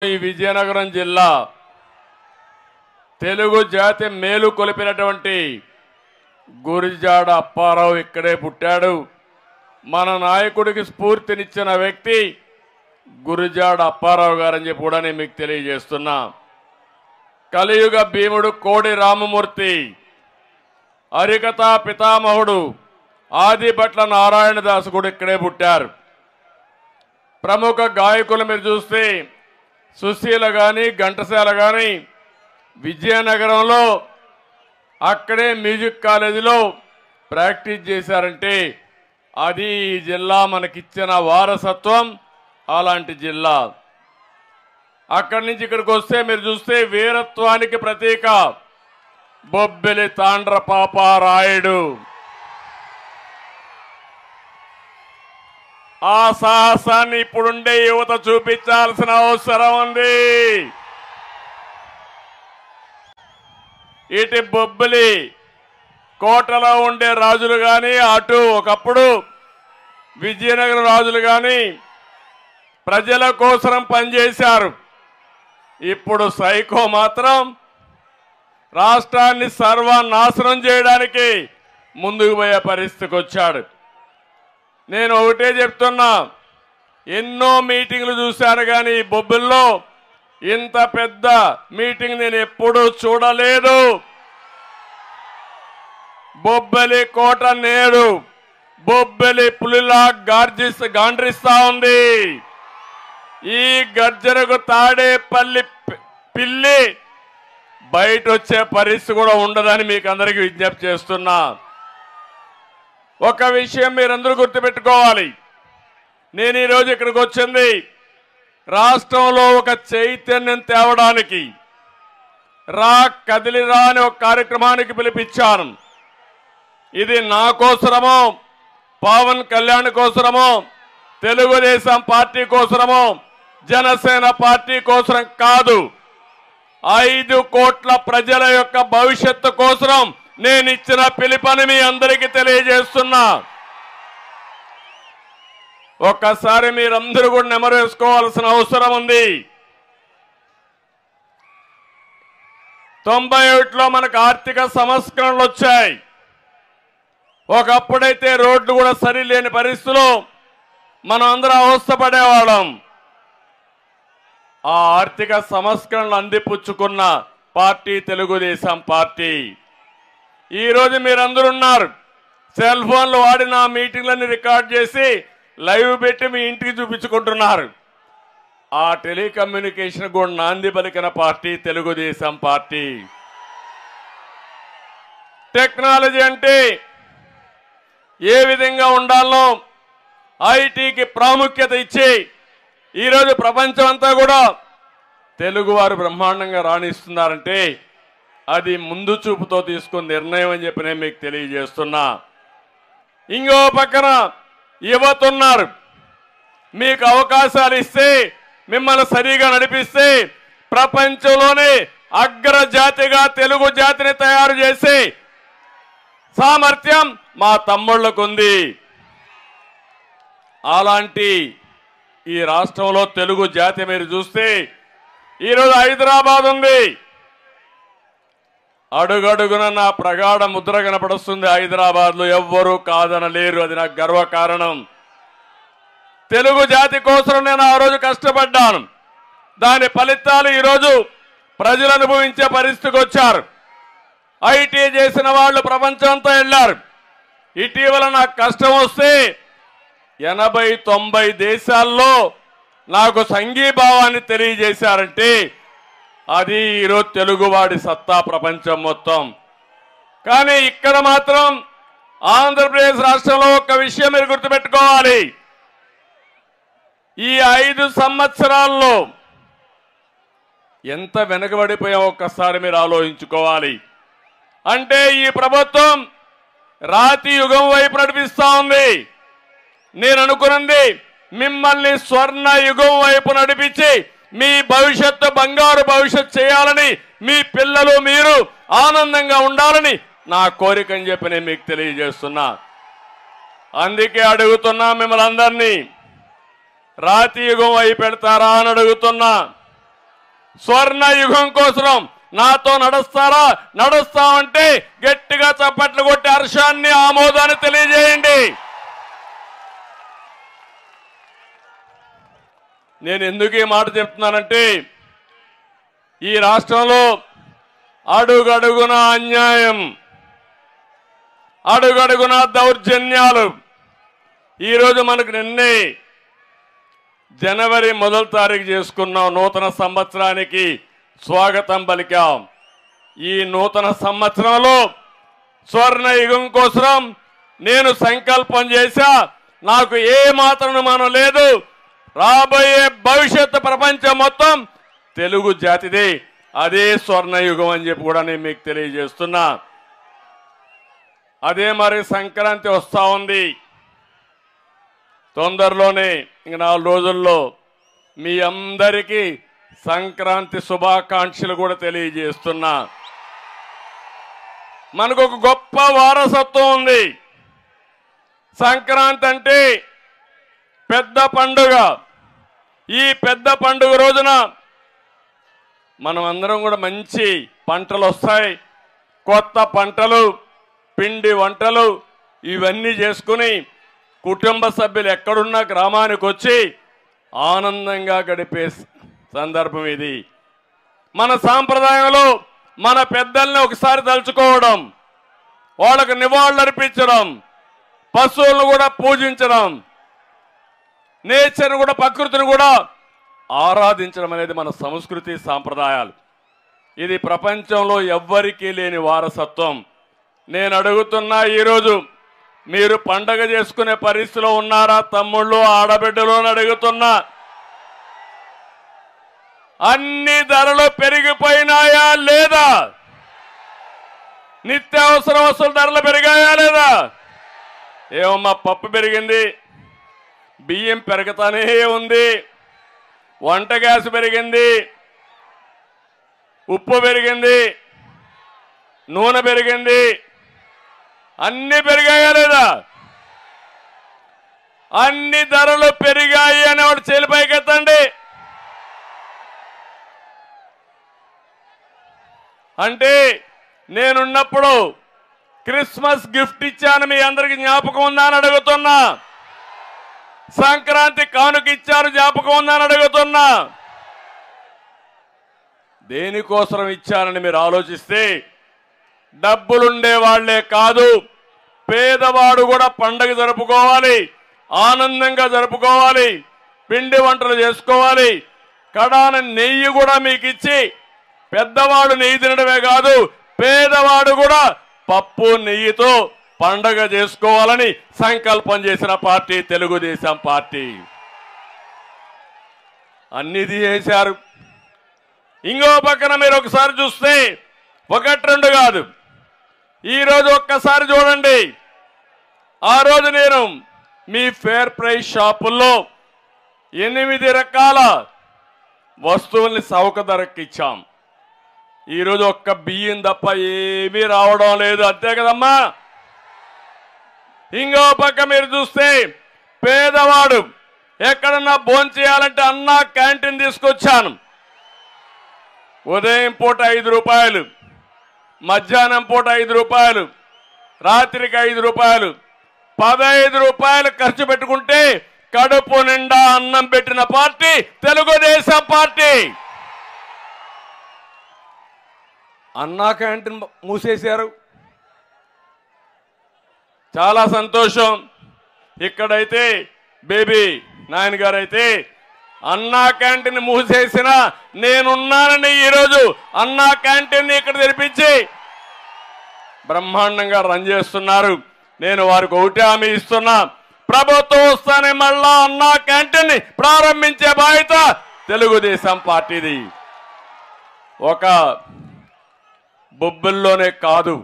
ఈ విజయనగరం జిల్లా తెలుగు జాతి మేలు కొలిపినటువంటి గురిజాడ అప్పారావు ఇక్కడే పుట్టాడు. మన నాయకుడికి స్ఫూర్తినిచ్చిన వ్యక్తి గురిజాడ అప్పారావు గారని చెప్పి కూడా నేను మీకు తెలియజేస్తున్నా. కలియుగ భీముడు కోడి రామమూర్తి, హరికథా పితామహుడు ఆదిభట్ల నారాయణదాసు కూడా ఇక్కడే పుట్టారు. ప్రముఖ గాయకులు మీరు చూస్తే సుశీల గాని ఘంటసాల గాని విజయనగరంలో అక్కడే మ్యూజిక్ కాలేజీలో ప్రాక్టీస్ చేశారంటే అది ఈ జిల్లా మనకిచ్చిన వారసత్వం. అలాంటి జిల్లా. అక్కడి నుంచి ఇక్కడికి వస్తే మీరు చూస్తే వీరత్వానికి ప్రతీక బొబ్బిలి తాండ్ర పాపారాయుడు. ఆ సాహసాన్ని ఇప్పుడుండే యువత చూపించాల్సిన అవసరం ఉంది. ఇటు బొబ్బిలి కోటలో ఉండే రాజులు కానీ, అటు ఒకప్పుడు విజయనగరం రాజులు కానీ ప్రజల కోసం పనిచేశారు. ఇప్పుడు సైకో మాత్రం రాష్ట్రాన్ని సర్వనాశనం చేయడానికి ముందుకు పోయే పరిస్థితికి వచ్చాడు. నేను ఒకటే చెప్తున్నా, ఎన్నో మీటింగ్లు చూశాను కానీ బొబ్బిల్లో ఇంత పెద్ద మీటింగ్ నేను ఎప్పుడూ చూడలేదు. బొబ్బిలి కోట నేడు బొబ్బిలి పులిలా గాండ్రిస్తా ఉంది. ఈ గర్జనకు తాడేపల్లి పిల్లి బయట వచ్చే పరిస్థితి కూడా ఉండదని మీకు అందరికీ విజ్ఞప్తి చేస్తున్నా. ఒక విషయం మీరందరూ గుర్తుపెట్టుకోవాలి. నేను ఈరోజు ఇక్కడికి వచ్చింది రాష్ట్రంలో ఒక చైతన్యం తేవడానికి. రా కదిలిరా అని ఒక కార్యక్రమానికి పిలిపించాను. ఇది నా కోసరమో, పవన్ కళ్యాణ్ కోసరమో, తెలుగుదేశం పార్టీ కోసరమో, జనసేన పార్టీ కోసరం కాదు. 5 కోట్ల ప్రజల యొక్క భవిష్యత్తు కోసం నేను ఇచ్చిన పిలుపుని మీ అందరికీ తెలియజేస్తున్నా. ఒక్కసారి మీరందరూ కూడా నెమరు వేసుకోవాల్సిన అవసరం ఉంది. 91లో మనకు ఆర్థిక సంస్కరణలు వచ్చాయి. ఒకప్పుడైతే రోడ్లు కూడా సరిలేని పరిస్థితుల్లో మనం అందరం అవస్థపడేవాళ్ళం. ఆ ఆర్థిక సంస్కరణలు అందిపుచ్చుకున్న పార్టీ తెలుగుదేశం పార్టీ. ఈరోజు మీరందరూ ఉన్నారు, సెల్ ఫోన్లు వాడిన మీటింగ్లన్నీ రికార్డ్ చేసి లైవ్ పెట్టి మీ ఇంటికి చూపించుకుంటున్నారు. ఆ టెలికమ్యూనికేషన్ కూడా నాంది పలికిన పార్టీ తెలుగుదేశం పార్టీ. టెక్నాలజీ అంటే ఏ విధంగా ఉండాలో ఐటీకి ప్రాముఖ్యత ఇచ్చి ఈరోజు ప్రపంచం అంతా కూడా తెలుగువారు బ్రహ్మాండంగా రాణిస్తున్నారంటే అది ముందు చూపుతో తీసుకున్న నిర్ణయం అని చెప్పి నేను మీకు తెలియజేస్తున్నా. ఇంకో పక్కన యువత ఉన్నారు. మీకు అవకాశాలు ఇస్తే, మిమ్మల్ని సరిగా నడిపిస్తే ప్రపంచంలోనే అగ్రజాతిగా తెలుగు జాతిని తయారు చేసే సామర్థ్యం మా తమ్ముళ్లకు ఉంది. అలాంటి ఈ రాష్ట్రంలో తెలుగు జాతి మీరు చూస్తే ఈరోజు హైదరాబాద్ ఉంది. అడుగడుగున నా ప్రగాఢ ముద్ర కనపడుస్తుంది. హైదరాబాద్ లో ఎవ్వరూ కాదనలేరు. అది నాకు గర్వకారణం. తెలుగు జాతి కోసం నేను ఆ రోజు కష్టపడ్డాను. దాని ఫలితాలు ఈరోజు ప్రజలు అనుభవించే పరిస్థితికి వచ్చారు. ఐటీ చేసిన వాళ్ళు ప్రపంచం అంతా వెళ్ళారు. ఇటీవల నాకు కష్టం వస్తే 80-90 దేశాల్లో నాకు సంఘీభావాన్ని తెలియజేశారంటే అది ఈరోజు తెలుగువాడి సత్తా ప్రపంచం మొత్తం. కానీ ఇక్కడ మాత్రం ఆంధ్రప్రదేశ్ రాష్ట్రంలో ఒక విషయం మీరు గుర్తుపెట్టుకోవాలి. ఈ 5 సంవత్సరాల్లో ఎంత వెనుకబడిపోయాం ఒక్కసారి మీరు ఆలోచించుకోవాలి. అంటే ఈ ప్రభుత్వం రాతి యుగం వైపు నడిపిస్తా ఉంది. నేను అనుకున్నది మిమ్మల్ని స్వర్ణ యుగం వైపు నడిపించి మీ భవిష్యత్తు బంగారు భవిష్యత్తు చేయాలని, మీ పిల్లలు మీరు ఆనందంగా ఉండాలని నా కోరిక అని చెప్పి నేను మీకు తెలియజేస్తున్నా. అందుకే అడుగుతున్నా మిమ్మల్ని అందరినీ, రాతి యుగం అయి పెడతారా అని అడుగుతున్నా. స్వర్ణ యుగం కోసం నాతో నడుస్తారా? నడుస్తామంటే గట్టిగా చప్పట్లు కొట్టి హర్షాన్ని ఆమోదాన్ని తెలియజేయండి. నేను ఎందుకు ఈ మాట చెప్తున్నానంటే ఈ రాష్ట్రంలో అడుగడుగున అన్యాయం, అడుగడుగున దౌర్జన్యాలు. ఈరోజు మనకు నిన్నే జనవరి 1వ తారీఖు చేసుకున్నాం. నూతన సంవత్సరానికి స్వాగతం పలికాం. ఈ నూతన సంవత్సరంలో స్వర్ణ యుగం కోసం నేను సంకల్పం చేశా. నాకు ఏ మాత్రం మనం లేదు. రాబోయే భవిష్యత్తు ప్రపంచం మొత్తం తెలుగు జాతిదే. అదే స్వర్ణ యుగం అని చెప్పి కూడా నేను మీకు తెలియజేస్తున్నా. అదే మరి సంక్రాంతి వస్తా ఉంది. తొందరలోనే ఇంక 4 రోజుల్లో మీ అందరికీ సంక్రాంతి శుభాకాంక్షలు కూడా తెలియజేస్తున్నా. మనకు ఒక గొప్ప వారసత్వం ఉంది. సంక్రాంతి అంటే పెద్ద పండుగ. ఈ పెద్ద పండుగ రోజున మనం అందరం కూడా మంచి పంటలు వస్తాయి. కొత్త పంటలు, పిండి వంటలు ఇవన్నీ చేసుకుని కుటుంబ సభ్యులు ఎక్కడున్నా గ్రామానికి వచ్చి ఆనందంగా గడిపే సందర్భం ఇది. మన సాంప్రదాయంలో మన పెద్దల్ని ఒకసారి తలుచుకోవడం, వాళ్ళకు నివాళులు అర్పించడం, పశువులను కూడా పూజించడం, నేచర్ కూడా ప్రకృతిని కూడా ఆరాధించడం అనేది మన సంస్కృతి సాంప్రదాయాలు. ఇది ప్రపంచంలో ఎవ్వరికీ లేని వారసత్వం. నేను అడుగుతున్నా, ఈరోజు మీరు పండగ చేసుకునే పరిస్థితిలో ఉన్నారా తమ్ముళ్ళు, ఆడబిడ్డలు అని అడుగుతున్నా. అన్ని ధరలు పెరిగిపోయినాయా లేదా? నిత్యావసర వస్తువుల ధరలు పెరిగాయా లేదా? ఏమమ్మా, పప్పు పెరిగింది, బియ్యం పెరగతానే ఉంది, వంట గ్యాస్ పెరిగింది, ఉప్పు పెరిగింది, నూనె పెరిగింది, అన్ని పెరిగాయా లేదా? అన్ని ధరలు పెరిగాయి అనేవాడు చేలిపైకెత్తండి. అంటే నేనున్నప్పుడు క్రిస్మస్ గిఫ్ట్ ఇచ్చాను, మీ అందరికి జ్ఞాపకం ఉందా అని అడుగుతున్నా. సంక్రాంతి కానుక ఇచ్చారు, జ్ఞాపకం ఉందా అని అడుగుతున్నా. దేనికోసం ఇచ్చానని మీరు ఆలోచిస్తే, డబ్బులుండే వాళ్లే కాదు, పేదవాడు కూడా పండగ జరుపుకోవాలి, ఆనందంగా జరుపుకోవాలి, పిండి వంటలు చేసుకోవాలి. కడాన నెయ్యి కూడా మీకు ఇచ్చి, పెద్దవాడు నెయ్యి తినడమే కాదు, పేదవాడు కూడా పప్పు నెయ్యితో పండగ చేసుకోవాలని సంకల్పం చేసిన పార్టీ తెలుగుదేశం పార్టీ. అన్నిది చేశారు. ఇంకో పక్కన మీరు ఒకసారి చూస్తే 1-2 కాదు, ఈరోజు ఒక్కసారి చూడండి. ఆ రోజు నేను మీ ఫేర్ ప్రైస్ షాపుల్లో 8 రకాల వస్తువుల్ని చౌక ధరకి ఇచ్చాం. ఈరోజు ఒక్క బియ్యం తప్ప ఏమీ రావడం లేదు, అంతే కదమ్మా. ఇంకో పక్క మీరు చూస్తే పేదవాడు ఎక్కడన్నా భోంచేయాలంటే అన్నా క్యాంటీన్ తీసుకొచ్చాను. ఉదయం పూట 5 రూపాయలు, మధ్యాహ్నం పూట 5 రూపాయలు, రాత్రికి 5 రూపాయలు, 15 రూపాయలు ఖర్చు పెట్టుకుంటే కడుపు నిండా అన్నం పెట్టిన పార్టీ తెలుగుదేశం పార్టీ. అన్నా క్యాంటీన్ మూసేశారు. చాలా సంతోషం. ఇక్కడైతే బేబీ నాయన గారు అయితే అన్నా క్యాంటీన్ మూసేసిన నేనున్నానని ఈరోజు అన్నా క్యాంటీన్ ఇక్కడ తెరిపించి బ్రహ్మాండంగా రన్ చేస్తున్నారు. నేను వారికి ఒకటే హామీ ఇస్తున్నా, ప్రభుత్వం వస్తానే మళ్ళా అన్నా క్యాంటీన్ ప్రారంభించే బాధ్యత తెలుగుదేశం పార్టీది. ఒక బొబ్బిల్లోనే కాదు,